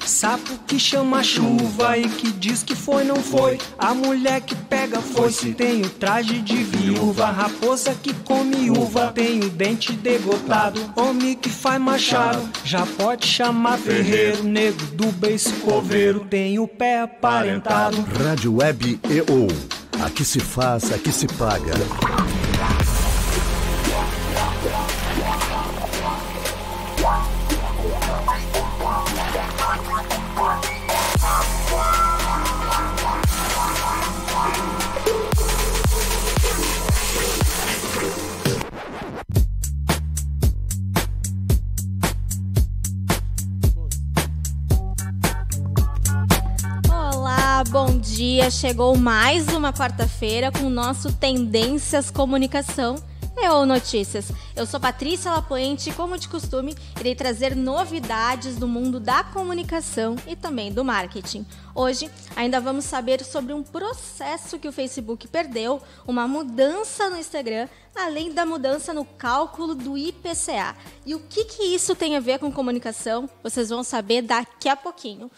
Sapo que chama chuva e que diz que foi, não foi. A mulher que pega foice tem o traje de viúva. Raposa que come uva tem o dente degotado. Homem que faz machado já pode chamar ferreiro. Nego do beiço coveiro tem o pé aparentado. Rádio Web EO. Aqui se faz, aqui se paga. Bom dia, chegou mais uma quarta-feira com o nosso Tendências Comunicação ou Notícias. Eu sou Patrícia Lapoente e, como de costume, irei trazer novidades do mundo da comunicação e também do marketing. Hoje, ainda vamos saber sobre um processo que o Facebook perdeu, uma mudança no Instagram, além da mudança no cálculo do IPCA. E o que isso tem a ver com comunicação? Vocês vão saber daqui a pouquinho.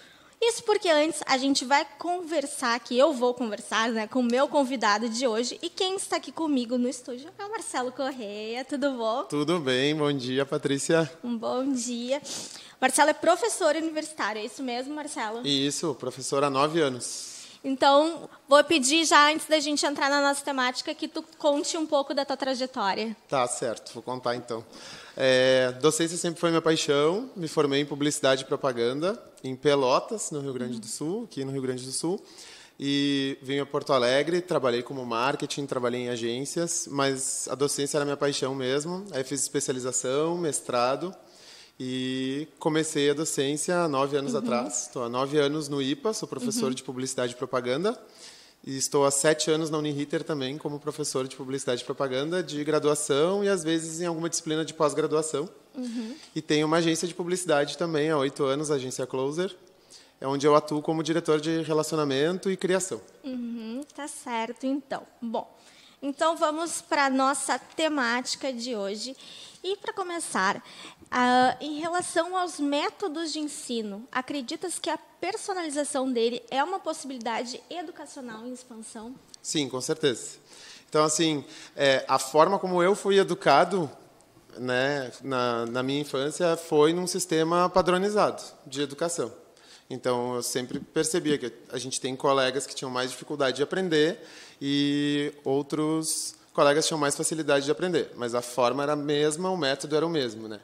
Isso porque antes a gente vai conversar, que eu vou conversar, né, com o meu convidado de hoje. E quem está aqui comigo no estúdio é o Marcelo Correia. Tudo bom? Tudo bem, bom dia, Patrícia. Um bom dia. Marcelo é professor universitário, é isso mesmo, Marcelo? Isso, professor há 9 anos. Então, vou pedir já, antes da gente entrar na nossa temática, que tu conte um pouco da tua trajetória. Tá, certo, vou contar então. Docência sempre foi minha paixão, me formei em Publicidade e Propaganda em Pelotas, no Rio Grande do Sul, aqui no Rio Grande do Sul, e vim a Porto Alegre, trabalhei como marketing, trabalhei em agências, mas a docência era minha paixão mesmo, aí fiz especialização, mestrado, e comecei a docência há 9 anos atrás, estou há 9 anos no IPA, sou professor de Publicidade e Propaganda, e estou há 7 anos na Uniriter também como professor de Publicidade e Propaganda de graduação e, às vezes, em alguma disciplina de pós-graduação. E tenho uma agência de publicidade também há 8 anos, a agência Closer, onde eu atuo como diretor de relacionamento e criação. Tá certo, então. Bom, então vamos para a nossa temática de hoje. E, para começar, em relação aos métodos de ensino, acreditas que a personalização dele é uma possibilidade educacional em expansão? Sim, com certeza. Então, assim, a forma como eu fui educado, né, na minha infância foi num sistema padronizado de educação. Então, eu sempre percebia que a gente tem colegas que tinham mais dificuldade de aprender e outros colegas tinham mais facilidade de aprender, mas a forma era a mesma, o método era o mesmo, né?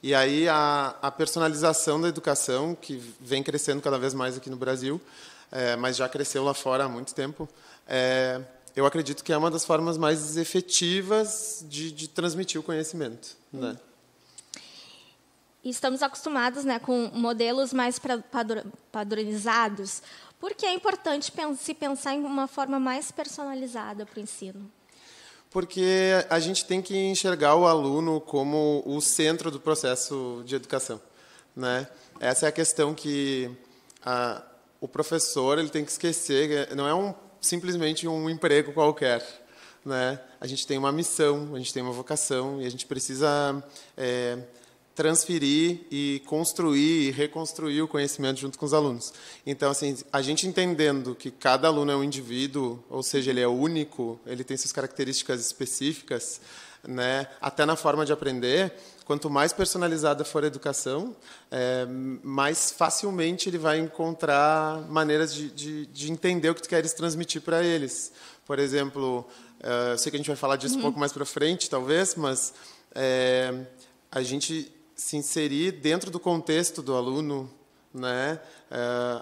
E aí a personalização da educação, que vem crescendo cada vez mais aqui no Brasil, mas já cresceu lá fora há muito tempo, eu acredito que é uma das formas mais efetivas de transmitir o conhecimento, né? Estamos acostumados, né, com modelos mais padronizados. Por que é importante se pensar em uma forma mais personalizada para o ensino? Porque a gente tem que enxergar o aluno como o centro do processo de educação, né? Essa é a questão que o professor ele tem que esquecer, não é simplesmente um emprego qualquer, né? A gente tem uma missão, a gente tem uma vocação e a gente precisa transferir e construir e reconstruir o conhecimento junto com os alunos. Então, assim, a gente entendendo que cada aluno é um indivíduo, ou seja, ele é único, ele tem suas características específicas, né, até na forma de aprender, quanto mais personalizada for a educação, mais facilmente ele vai encontrar maneiras de entender o que tu queres transmitir para eles. Por exemplo, eu sei que a gente vai falar disso um pouco mais para frente, talvez, mas a gente se inserir dentro do contexto do aluno, né?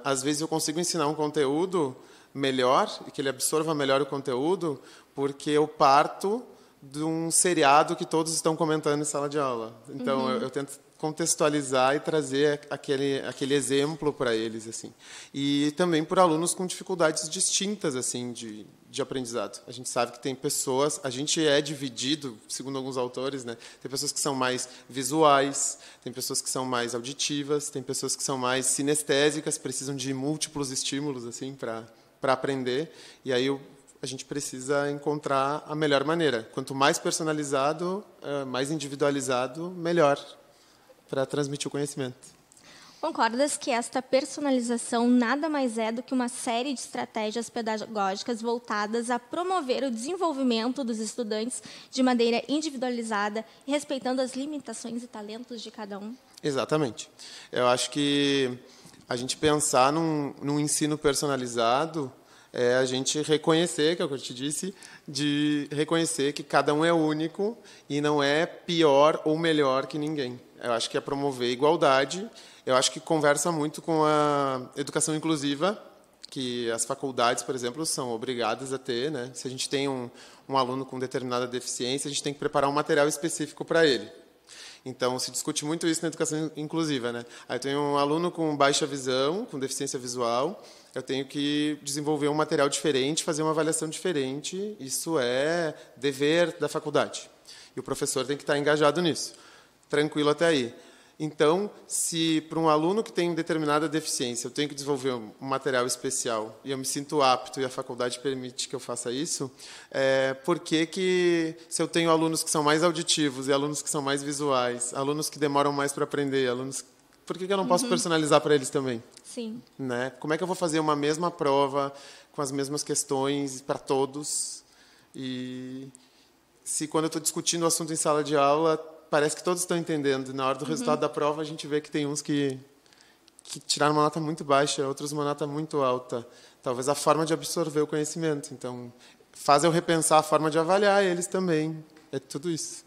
Às vezes eu consigo ensinar um conteúdo melhor e que ele absorva melhor o conteúdo porque eu parto de um seriado que todos estão comentando em sala de aula. Então, eu tento contextualizar e trazer aquele exemplo para eles, assim. E também por alunos com dificuldades distintas, assim, de aprendizado. A gente sabe que tem pessoas, a gente é dividido, segundo alguns autores, né? Tem pessoas que são mais visuais, tem pessoas que são mais auditivas, tem pessoas que são mais sinestésicas, precisam de múltiplos estímulos, assim, para aprender. E aí a gente precisa encontrar a melhor maneira. Quanto mais personalizado, mais individualizado, melhor para transmitir o conhecimento. Concordas que esta personalização nada mais é do que uma série de estratégias pedagógicas voltadas a promover o desenvolvimento dos estudantes de maneira individualizada e respeitando as limitações e talentos de cada um? Exatamente. Eu acho que a gente pensar num ensino personalizado é a gente reconhecer, que é o que eu te disse, de reconhecer que cada um é único e não é pior ou melhor que ninguém. Eu acho que é promover igualdade. Eu acho que conversa muito com a educação inclusiva, que as faculdades, por exemplo, são obrigadas a ter, né? Se a gente tem um aluno com determinada deficiência, a gente tem que preparar um material específico para ele. Então, se discute muito isso na educação inclusiva, né? Aí eu tenho um aluno com baixa visão, com deficiência visual, eu tenho que desenvolver um material diferente, fazer uma avaliação diferente. Isso é dever da faculdade. E o professor tem que estar engajado nisso. Tranquilo até aí. Então, se para um aluno que tem determinada deficiência eu tenho que desenvolver um material especial e eu me sinto apto e a faculdade permite que eu faça isso, por que se eu tenho alunos que são mais auditivos e alunos que são mais visuais, alunos que demoram mais para aprender, por que eu não posso personalizar para eles também? Sim. Né? Como é que eu vou fazer uma mesma prova com as mesmas questões para todos? E se quando eu estou discutindo o assunto em sala de aula parece que todos estão entendendo. E na hora do resultado da prova, a gente vê que tem uns que tiraram uma nota muito baixa, outros uma nota muito alta. Talvez a forma de absorver o conhecimento. Então, faz eu repensar a forma de avaliar eles também. É tudo isso.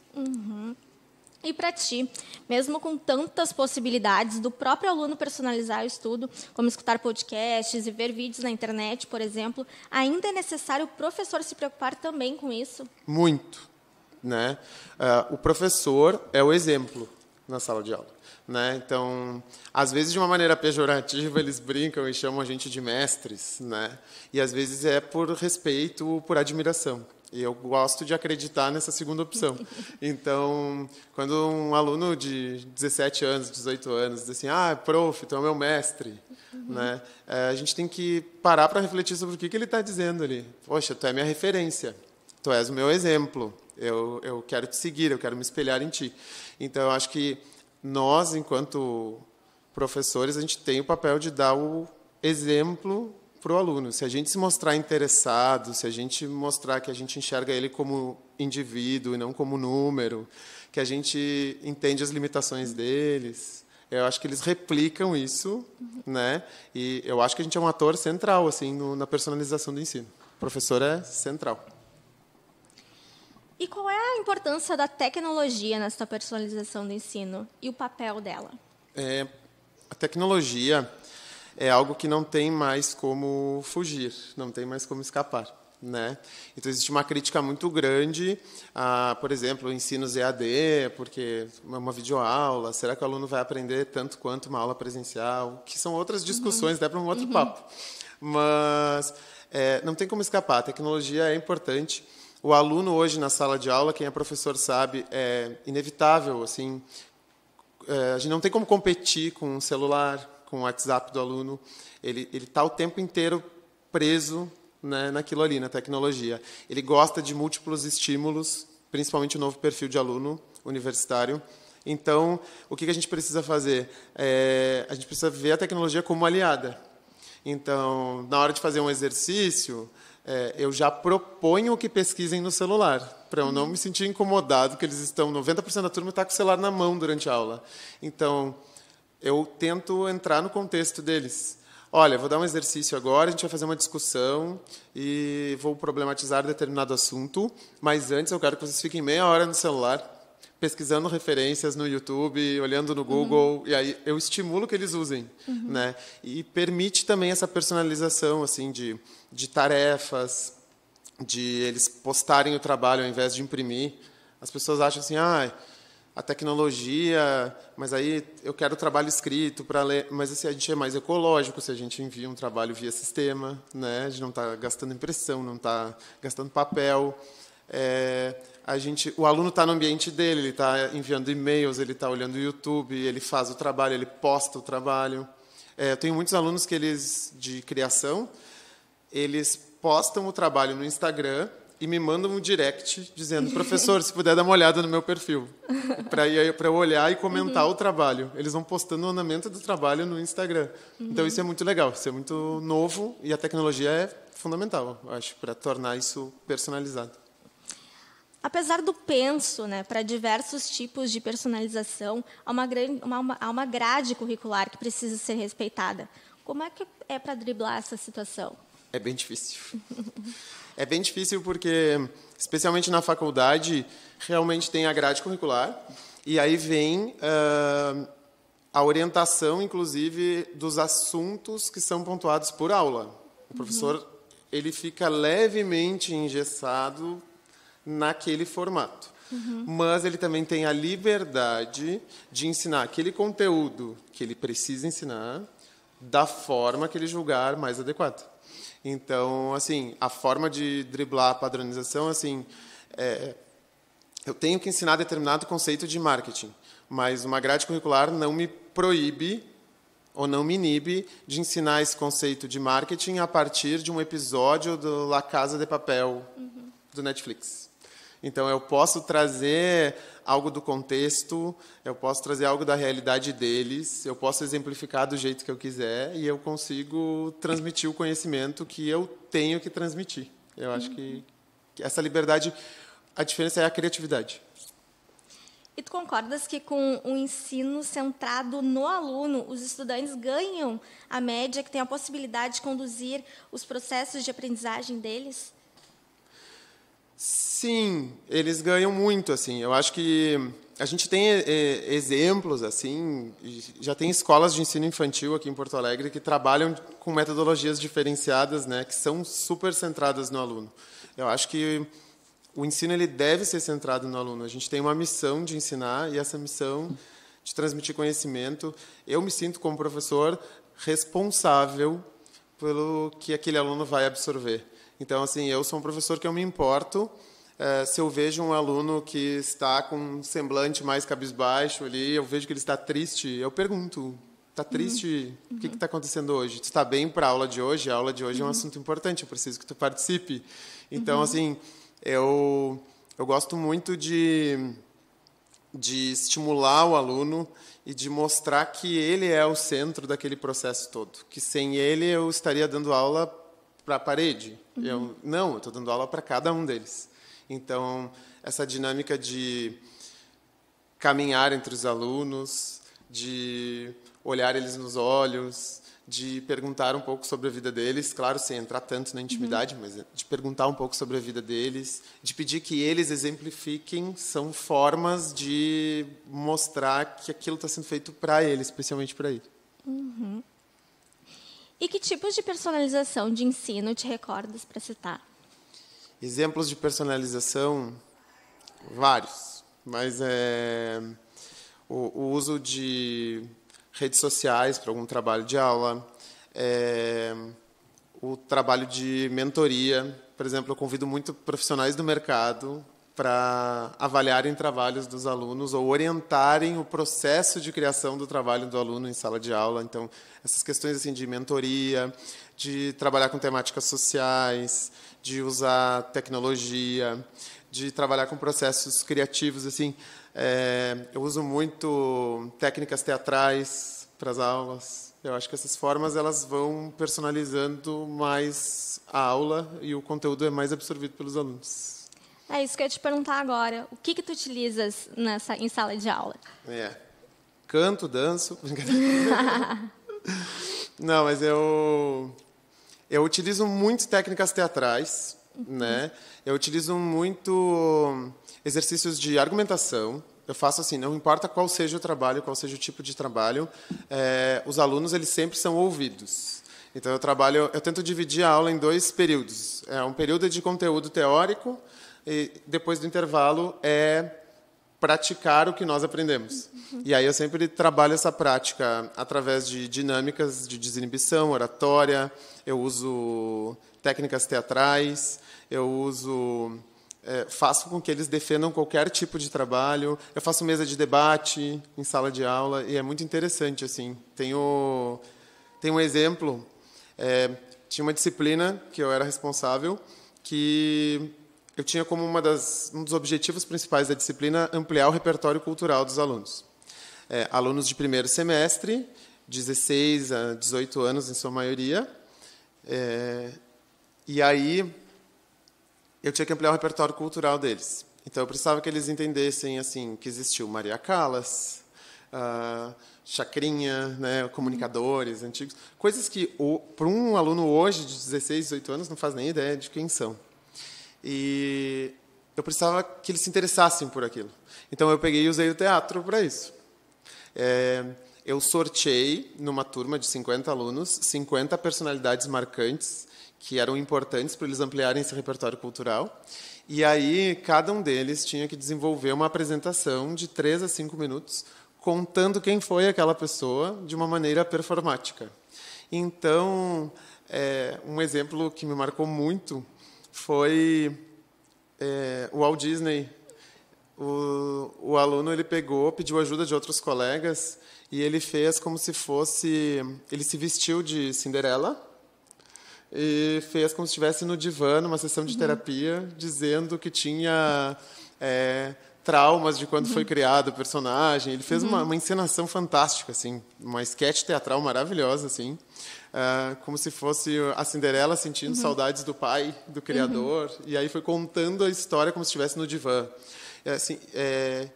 E para ti, mesmo com tantas possibilidades do próprio aluno personalizar o estudo, como escutar podcasts e ver vídeos na internet, por exemplo, ainda é necessário o professor se preocupar também com isso? Muito. Né? O professor é o exemplo na sala de aula. Né? Então, às vezes, de uma maneira pejorativa, eles brincam e chamam a gente de mestres. Né? E, às vezes, é por respeito, por admiração. E eu gosto de acreditar nessa segunda opção. Então, quando um aluno de 17 anos, 18 anos, diz assim, prof, tu é o meu mestre, né? A gente tem que parar para refletir sobre o que ele está dizendo ali. Poxa, tu é minha referência, tu és o meu exemplo. Eu quero te seguir, eu quero me espelhar em ti. Então, eu acho que nós, enquanto professores, a gente tem o papel de dar o exemplo para o aluno. Se a gente se mostrar interessado, se a gente mostrar que a gente enxerga ele como indivíduo e não como número, que a gente entende as limitações deles, eu acho que eles replicam isso, né? E eu acho que a gente é um ator central assim, na personalização do ensino. O professor é central. E qual é a importância da tecnologia nessa personalização do ensino e o papel dela? A tecnologia é algo que não tem mais como fugir, não tem mais como escapar. Né? Então, existe uma crítica muito grande a, por exemplo, ensinos EAD, porque é uma videoaula, será que o aluno vai aprender tanto quanto uma aula presencial? Que são outras discussões, dá para um outro papo. Mas não tem como escapar, a tecnologia é importante. O aluno hoje na sala de aula, quem é professor sabe, é inevitável. Assim, a gente não tem como competir com o celular, com o WhatsApp do aluno. Ele está o tempo inteiro preso, né, naquilo ali, na tecnologia. Ele gosta de múltiplos estímulos, principalmente o novo perfil de aluno universitário. Então, o que a gente precisa fazer? A gente precisa ver a tecnologia como aliada. Então, na hora de fazer um exercício, eu já proponho que pesquisem no celular, para eu não me sentir incomodado, que eles estão, 90% da turma está com o celular na mão durante a aula. Então, eu tento entrar no contexto deles. Olha, vou dar um exercício agora, a gente vai fazer uma discussão e vou problematizar determinado assunto, mas antes eu quero que vocês fiquem meia hora no celular, pesquisando referências no YouTube, olhando no Google, e aí eu estimulo que eles usem. Né? E permite também essa personalização assim, de tarefas, de eles postarem o trabalho ao invés de imprimir. As pessoas acham assim, a tecnologia, mas aí eu quero o trabalho escrito para ler. Mas assim, a gente é mais ecológico se a gente envia um trabalho via sistema, né? A gente não está gastando impressão, não está gastando papel. O aluno está no ambiente dele, ele está enviando e-mails, ele está olhando o YouTube, ele faz o trabalho, ele posta o trabalho. Eu tenho muitos alunos que de criação, eles postam o trabalho no Instagram e me mandam um direct dizendo, professor, se puder dar uma olhada no meu perfil, para eu olhar e comentar o trabalho. Eles vão postando o andamento do trabalho no Instagram. Então, isso é muito legal, isso é muito novo e a tecnologia é fundamental, eu acho, para tornar isso personalizado. Apesar do penso, né, para diversos tipos de personalização, há uma grade curricular que precisa ser respeitada. Como é que é para driblar essa situação? É bem difícil. É bem difícil porque, especialmente na faculdade, realmente tem a grade curricular e aí vem a orientação, inclusive, dos assuntos que são pontuados por aula. O professor ele fica levemente engessado naquele formato. Mas ele também tem a liberdade de ensinar aquele conteúdo que ele precisa ensinar da forma que ele julgar mais adequada. Então, assim, a forma de driblar a padronização, assim, eu tenho que ensinar determinado conceito de marketing, mas uma grade curricular não me proíbe ou não me inibe de ensinar esse conceito de marketing a partir de um episódio do La Casa de Papel do Netflix. Então, eu posso trazer algo do contexto, eu posso trazer algo da realidade deles, eu posso exemplificar do jeito que eu quiser e eu consigo transmitir o conhecimento que eu tenho que transmitir. Eu acho que essa liberdade, a diferença é a criatividade. E tu concordas que com o ensino centrado no aluno, os estudantes ganham a média, que tem a possibilidade de conduzir os processos de aprendizagem deles? Sim, eles ganham muito, assim. Eu acho que a gente tem exemplos, assim, já tem escolas de ensino infantil aqui em Porto Alegre que trabalham com metodologias diferenciadas, né, que são super centradas no aluno. Eu acho que o ensino ele deve ser centrado no aluno. A gente tem uma missão de ensinar e essa missão de transmitir conhecimento. Eu me sinto, como professor, responsável pelo que aquele aluno vai absorver. Então, assim, eu sou um professor que eu me importo se eu vejo um aluno que está com um semblante mais cabisbaixo ali, eu vejo que ele está triste, eu pergunto, está triste? O que está acontecendo hoje? Tu está bem para a aula de hoje? A aula de hoje é um assunto importante, eu preciso que tu participe. Então, assim, eu gosto muito de estimular o aluno e de mostrar que ele é o centro daquele processo todo, que sem ele eu estaria dando aula para a parede. Eu estou dando aula para cada um deles. Então, essa dinâmica de caminhar entre os alunos, de olhar eles nos olhos, de perguntar um pouco sobre a vida deles, claro, sem entrar tanto na intimidade, mas de perguntar um pouco sobre a vida deles, de pedir que eles exemplifiquem, são formas de mostrar que aquilo está sendo feito para ele, especialmente para ele. E que tipos de personalização de ensino te recordas para citar? Exemplos de personalização, vários, mas o uso de redes sociais para algum trabalho de aula, o trabalho de mentoria. Por exemplo, eu convido muito profissionais do mercado para avaliarem trabalhos dos alunos ou orientarem o processo de criação do trabalho do aluno em sala de aula. Então, essas questões assim de mentoria, de trabalhar com temáticas sociais, de usar tecnologia, de trabalhar com processos criativos. Assim, eu uso muito técnicas teatrais para as aulas. Eu acho que essas formas elas vão personalizando mais a aula e o conteúdo é mais absorvido pelos alunos. É isso que eu ia te perguntar agora. O que tu utilizas em sala de aula? Canto, danço. Não, mas eu utilizo muito técnicas teatrais, né? Eu utilizo muito exercícios de argumentação. Eu faço assim, não importa qual seja o trabalho, qual seja o tipo de trabalho, os alunos eles sempre são ouvidos. Então, eu tento dividir a aula em 2 períodos. Um período de conteúdo teórico e, depois do intervalo, praticar o que nós aprendemos. E aí eu sempre trabalho essa prática através de dinâmicas de desinibição, oratória, eu uso técnicas teatrais, faço com que eles defendam qualquer tipo de trabalho, eu faço mesa de debate em sala de aula, e é muito interessante, assim. Tem um exemplo, tinha uma disciplina que eu era responsável, que eu tinha como um dos objetivos principais da disciplina ampliar o repertório cultural dos alunos. Alunos de primeiro semestre, 16 a 18 anos em sua maioria, e aí eu tinha que ampliar o repertório cultural deles. Então eu precisava que eles entendessem assim que existiu Maria Callas, Chacrinha, né, comunicadores antigos, coisas que para um aluno hoje de 16, 18 anos não faz nem ideia de quem são. E eu precisava que eles se interessassem por aquilo. Então eu peguei e usei o teatro para isso. Eu sorteei numa turma de 50 alunos 50 personalidades marcantes que eram importantes para eles ampliarem esse repertório cultural. E aí, cada um deles tinha que desenvolver uma apresentação de 3 a 5 minutos, contando quem foi aquela pessoa de uma maneira performática. Então, um exemplo que me marcou muito foi o Walt Disney. O aluno ele pediu ajuda de outros colegas, e ele fez como se fosse... Ele se vestiu de Cinderela, e fez como se estivesse no divã, numa sessão de terapia, dizendo que tinha traumas de quando foi criado o personagem. Ele fez uma encenação fantástica, assim, uma esquete teatral maravilhosa, assim, como se fosse a Cinderela sentindo saudades do pai, do criador, e aí foi contando a história como se estivesse no divã. Assim,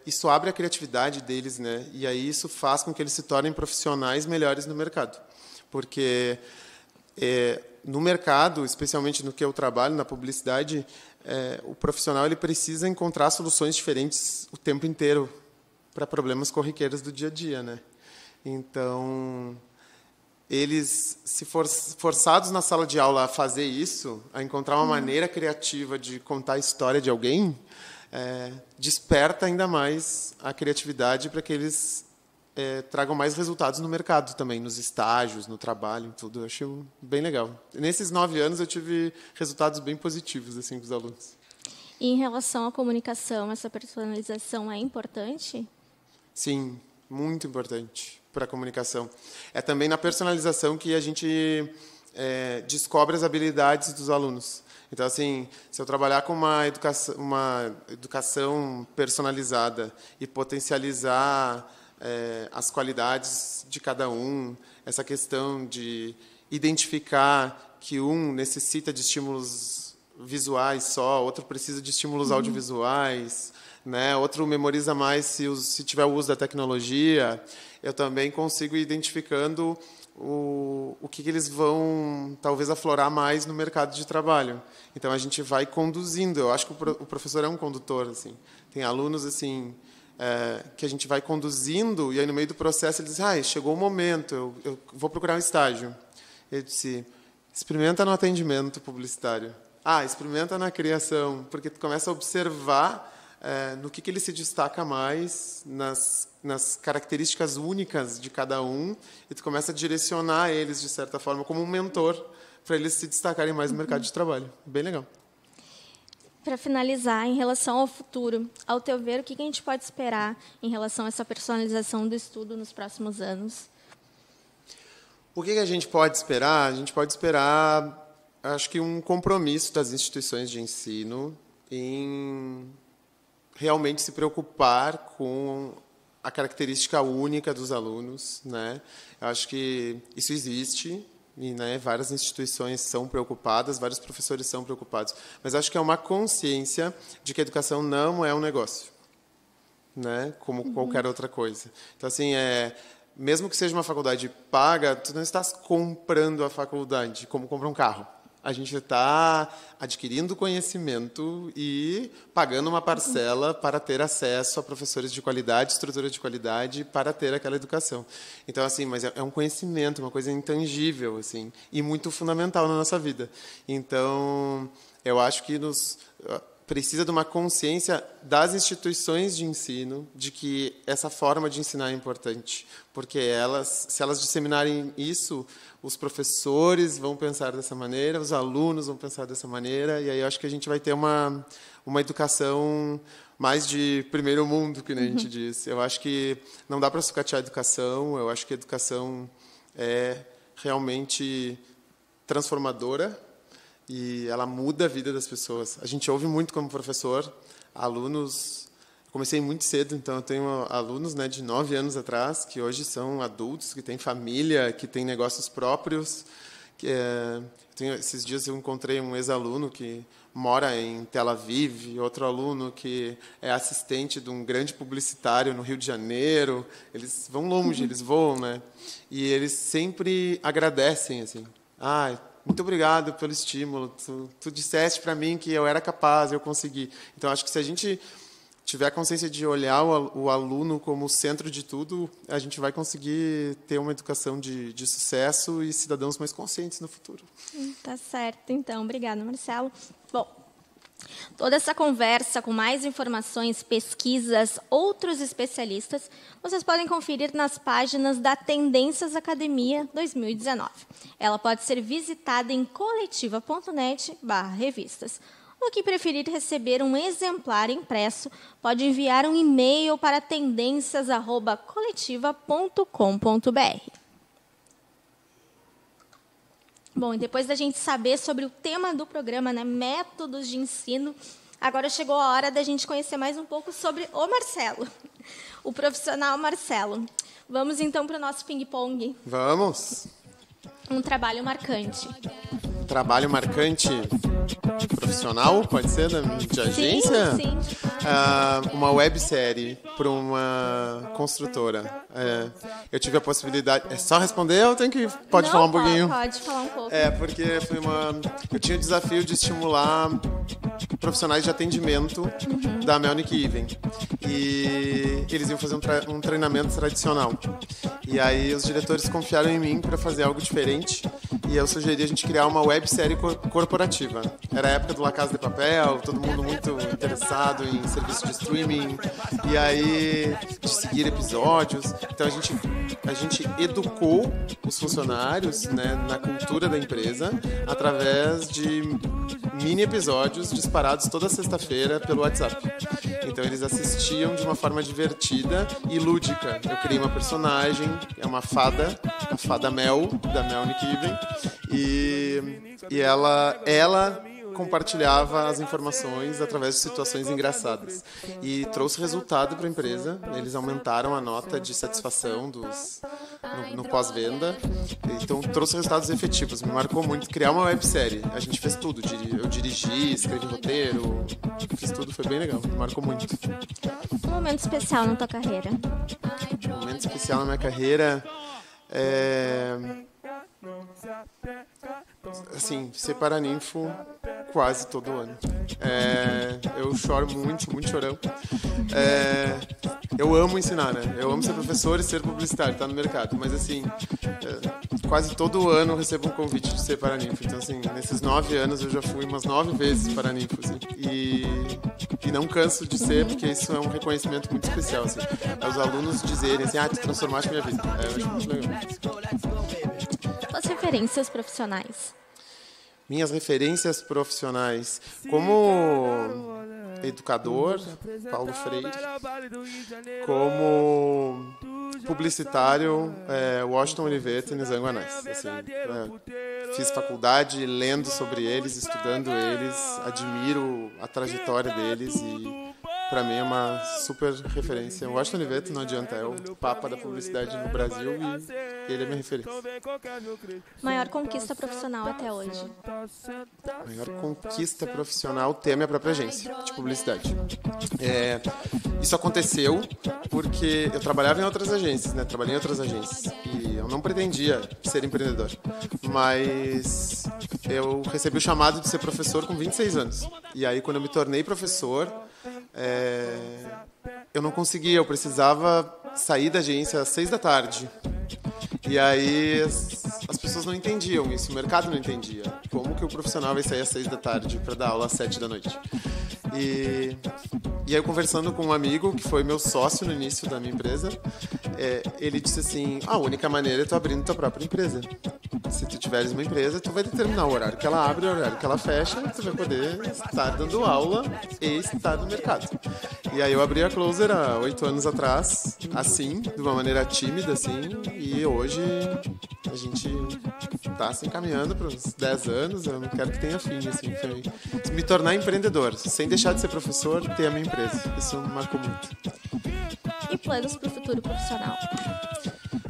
isso abre a criatividade deles, né? E aí isso faz com que eles se tornem profissionais melhores no mercado, porque no mercado, especialmente no que eu trabalho, na publicidade, o profissional ele precisa encontrar soluções diferentes o tempo inteiro para problemas corriqueiros do dia a dia, né? Então, eles, se forçados na sala de aula a fazer isso, a encontrar uma maneira criativa de contar a história de alguém, desperta ainda mais a criatividade para que eles tragam mais resultados no mercado também, nos estágios, no trabalho, tudo. Eu acho bem legal. Nesses 9 anos eu tive resultados bem positivos assim com os alunos. E em relação à comunicação, essa personalização é importante? Sim, muito importante para a comunicação. É também na personalização que a gente descobre as habilidades dos alunos. Então, assim, se eu trabalhar com uma educação personalizada e potencializar as qualidades de cada um, essa questão de identificar que um necessita de estímulos visuais só, outro precisa de estímulos audiovisuais, né? Outro memoriza mais se tiver o uso da tecnologia, eu também consigo ir identificando o que eles vão, talvez, aflorar mais no mercado de trabalho. Então, a gente vai conduzindo. Eu acho que o professor é um condutor, assim. Tem alunos, assim... que a gente vai conduzindo, e aí no meio do processo ele diz, chegou o momento, eu vou procurar um estágio. Ele disse, experimenta no atendimento publicitário. Experimenta na criação, porque tu começa a observar no que ele se destaca mais, nas características únicas de cada um, e tu começa a direcionar eles, de certa forma, como um mentor, para eles se destacarem mais no mercado de trabalho. Bem legal. Para finalizar, em relação ao futuro, ao teu ver, o que a gente pode esperar em relação a essa personalização do estudo nos próximos anos? O que a gente pode esperar? A gente pode esperar, acho que um compromisso das instituições de ensino em realmente se preocupar com a característica única dos alunos, né? Eu acho que isso existe. E, várias instituições são preocupadas, vários professores são preocupados. Mas acho que é uma consciência de que a educação não é um negócio, né? Como qualquer outra coisa. Então, assim, mesmo que seja uma faculdade paga, tu não estás comprando a faculdade como compra um carro. A gente está adquirindo conhecimento e pagando uma parcela para ter acesso a professores de qualidade, estrutura de qualidade, para ter aquela educação. Então, assim, mas é um conhecimento, uma coisa intangível, assim, e muito fundamental na nossa vida. Então, eu acho que precisa de uma consciência das instituições de ensino de que essa forma de ensinar é importante, porque se elas disseminarem isso, os professores vão pensar dessa maneira, os alunos vão pensar dessa maneira, e aí eu acho que a gente vai ter uma educação mais de primeiro mundo, que nem a gente diz. Eu acho que não dá para sucatear a educação, eu acho que a educação é realmente transformadora, e ela muda a vida das pessoas. A gente ouve muito como professor, alunos... Comecei muito cedo, então eu tenho alunos, né, de 9 anos atrás, que hoje são adultos, que têm família, que têm negócios próprios. Esses dias eu encontrei um ex-aluno que mora em Tel Aviv, outro aluno que é assistente de um grande publicitário no Rio de Janeiro. Eles vão longe, eles voam, né? E eles sempre agradecem, assim. Muito obrigado pelo estímulo. Tu disseste para mim que eu era capaz, eu consegui. Então, acho que se a gente tiver a consciência de olhar o aluno como centro de tudo, a gente vai conseguir ter uma educação de sucesso e cidadãos mais conscientes no futuro. Tá certo, então. Obrigada, Marcelo. Bom, toda essa conversa com mais informações, pesquisas, outros especialistas, vocês podem conferir nas páginas da Tendências Academia 2019. Ela pode ser visitada em coletiva.net/revistas. O que preferir receber um exemplar impresso, pode enviar um e-mail para tendências@coletiva.com.br. Bom, e depois da gente saber sobre o tema do programa, né, métodos de ensino, agora chegou a hora da gente conhecer mais um pouco sobre o Marcelo, o profissional Marcelo. Vamos, então, para o nosso ping-pong. Vamos. Um trabalho marcante. Trabalho marcante profissional, pode ser, de agência? Sim. Uma websérie para uma construtora. Eu tive a possibilidade... É só responder ou pode falar um pouquinho? Pode falar um pouco. Porque eu tinha o desafio de estimular profissionais de atendimento da Melnick Even. E eles iam fazer um treinamento tradicional. E aí os diretores confiaram em mim para fazer algo diferente. E eu sugeri a gente criar uma websérie corporativa. Era a época do La Casa de Papel, todo mundo muito interessado em serviço de streaming. E aí, de seguir episódios. Então, a gente educou os funcionários, né, na cultura da empresa através de mini episódios disparados toda sexta-feira pelo WhatsApp. Então, eles assistiam de uma forma divertida e lúdica. Eu criei uma personagem, é uma fada, a fada Mel, da Melnick Even, e ela compartilhava as informações através de situações engraçadas. E trouxe resultado para a empresa. Eles aumentaram a nota de satisfação no pós-venda. Então, trouxe resultados efetivos. Me marcou muito criar uma websérie. A gente fez tudo. Eu dirigi, escrevi roteiro, fiz tudo. Foi bem legal. Me marcou muito. Um momento especial na tua carreira? Um momento especial na minha carreira assim, ser paraninfo quase todo ano. Eu choro muito, muito chorão. Eu amo ensinar, né? Eu amo ser professor e ser publicitário, tá no mercado. Mas, assim, quase todo ano eu recebo um convite de ser paraninfo. Então, assim, nesses 9 anos eu já fui umas 9 vezes paraninfo, assim. E não canso de ser, porque isso é um reconhecimento muito especial, assim. Os alunos dizerem assim, tu transformaste minha vida. Eu acho muito legal. As referências profissionais. Minhas referências profissionais. Como educador, Paulo Freire. Como publicitário, Washington Olivetti e Nizam Guanais. Assim, fiz faculdade lendo sobre eles, estudando eles, admiro a trajetória deles para mim é uma super referência. O Washington Oliveto, não adianta, é o papa da publicidade no Brasil e ele é minha referência. Maior conquista profissional até hoje? Maior conquista profissional, ter a minha própria agência de publicidade. Isso aconteceu porque eu trabalhava em outras agências, né? Trabalhei em outras agências e eu não pretendia ser empreendedor, mas eu recebi o chamado de ser professor com 26 anos. E aí, quando eu me tornei professor, eu não conseguia, eu precisava sair da agência às 6 da tarde. E aí as pessoas não entendiam isso, o mercado não entendia. Como que o profissional vai sair às 6 da tarde para dar aula às 7 da noite? E aí eu conversando com um amigo, que foi meu sócio no início da minha empresa, ele disse assim, a única maneira é tu abrindo tua própria empresa. Se tu tiveres uma empresa, tu vai determinar o horário que ela abre, o horário que ela fecha, tu vai poder estar dando aula e estar no mercado. E aí eu abri a Closer há 8 anos atrás, assim, de uma maneira tímida, assim, e hoje a gente está se encaminhando para uns 10 anos, eu não quero que tenha fim, assim, me tornar empreendedor, sem deixar de ser professor, ter a minha empresa. Isso me marcou muito. E planos para o futuro profissional?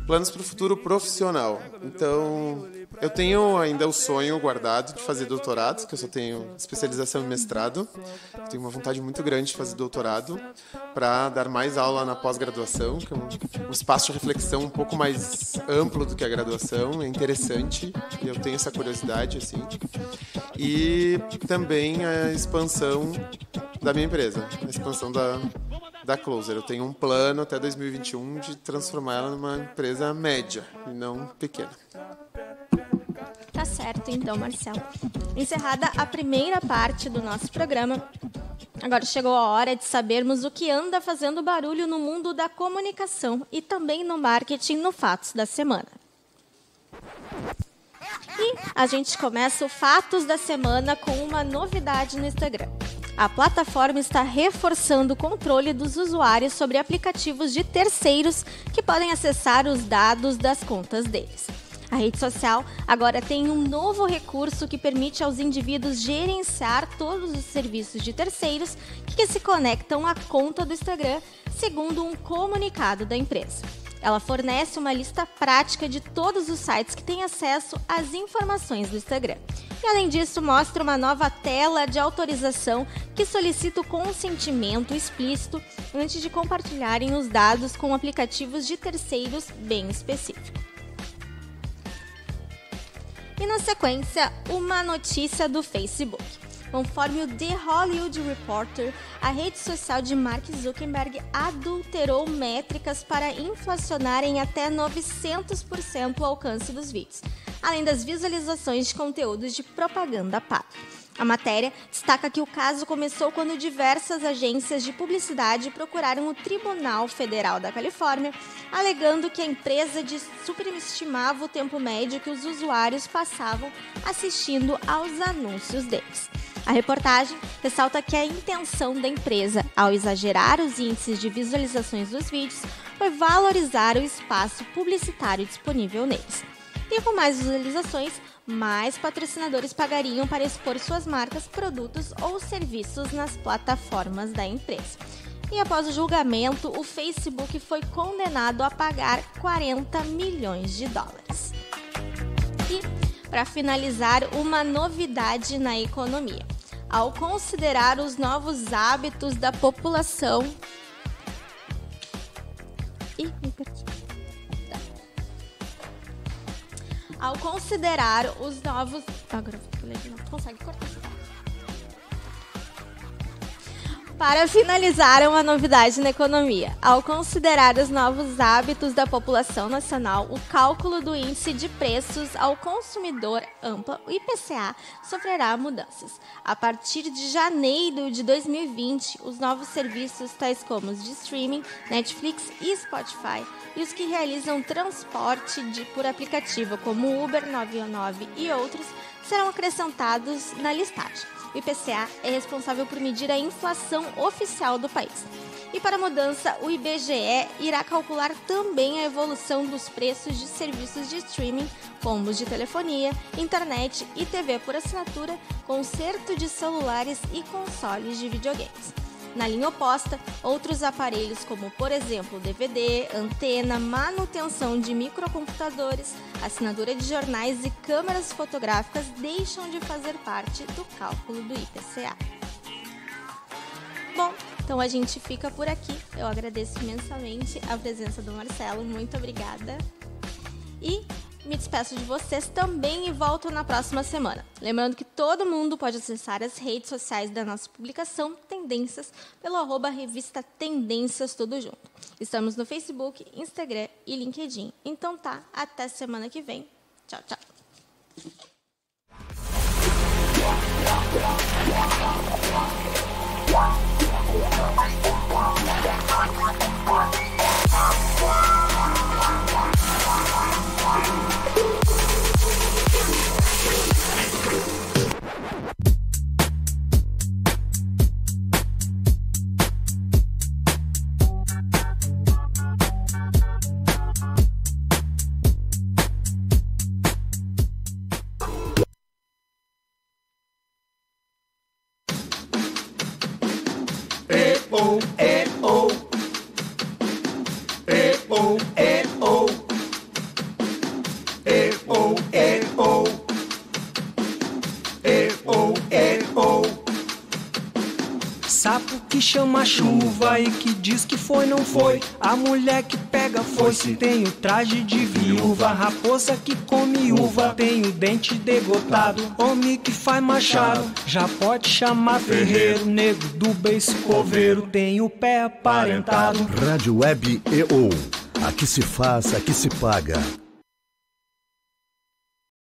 Planos para o futuro profissional. Então, eu tenho ainda o sonho guardado de fazer doutorado, que eu só tenho especialização em mestrado. Eu tenho uma vontade muito grande de fazer doutorado para dar mais aula na pós-graduação, que é um espaço de reflexão um pouco mais amplo do que a graduação, é interessante, e eu tenho essa curiosidade, assim. E também a expansão da minha empresa, a expansão da Closer. Eu tenho um plano até 2021 de transformar ela numa empresa média e não pequena. Tá certo, então, Marcelo. Encerrada a primeira parte do nosso programa, agora chegou a hora de sabermos o que anda fazendo barulho no mundo da comunicação e também no marketing no Fatos da Semana. E a gente começa o Fatos da Semana com uma novidade no Instagram. A plataforma está reforçando o controle dos usuários sobre aplicativos de terceiros que podem acessar os dados das contas deles. A rede social agora tem um novo recurso que permite aos indivíduos gerenciar todos os serviços de terceiros que se conectam à conta do Instagram, segundo um comunicado da empresa. Ela fornece uma lista prática de todos os sites que têm acesso às informações do Instagram. E, além disso, mostra uma nova tela de autorização que solicita o consentimento explícito antes de compartilharem os dados com aplicativos de terceiros bem específicos. E, na sequência, uma notícia do Facebook. Conforme o The Hollywood Reporter, a rede social de Mark Zuckerberg adulterou métricas para inflacionar em até 900% o alcance dos vídeos, além das visualizações de conteúdos de propaganda paga. A matéria destaca que o caso começou quando diversas agências de publicidade procuraram o Tribunal Federal da Califórnia, alegando que a empresa superestimava o tempo médio que os usuários passavam assistindo aos anúncios deles. A reportagem ressalta que a intenção da empresa, ao exagerar os índices de visualizações dos vídeos, foi valorizar o espaço publicitário disponível neles. E com mais visualizações, mais patrocinadores pagariam para expor suas marcas, produtos ou serviços nas plataformas da empresa. E após o julgamento, o Facebook foi condenado a pagar 40 milhões de dólares. E, para finalizar, uma novidade na economia. Ao considerar os novos hábitos da população... me perdi. Ao considerar os novos... Agora vou ler de novo. Consegue cortar? Para finalizar, uma novidade na economia. Ao considerar os novos hábitos da população nacional, o cálculo do índice de preços ao consumidor ampla, o IPCA, sofrerá mudanças. A partir de janeiro de 2020, os novos serviços, tais como os de streaming, Netflix e Spotify, e os que realizam transporte por aplicativo, como Uber 99 e outros, serão acrescentados na listagem. O IPCA é responsável por medir a inflação oficial do país. E para a mudança, o IBGE irá calcular também a evolução dos preços de serviços de streaming, como os de telefonia, internet e TV por assinatura, conserto de celulares e consoles de videogames. Na linha oposta, outros aparelhos como, por exemplo, DVD, antena, manutenção de microcomputadores, assinadura de jornais e câmeras fotográficas deixam de fazer parte do cálculo do IPCA. Bom, então a gente fica por aqui. Eu agradeço imensamente a presença do Marcelo, muito obrigada. E me despeço de vocês também e volto na próxima semana. Lembrando que todo mundo pode acessar as redes sociais da nossa publicação Tendências pelo @revista Tendências tudo junto. Estamos no Facebook, Instagram e LinkedIn. Então tá, até semana que vem. Tchau, tchau. Sapo que chama chuva e que diz que foi, não foi. A mulher que pega foice tem o traje de viúva. Raposa que come uva tem o dente degotado. Homem que faz machado já pode chamar ferreiro. Nego do beiço coveiro tem o pé aparentado. Rádio Web EO. Aqui se faz, aqui se paga.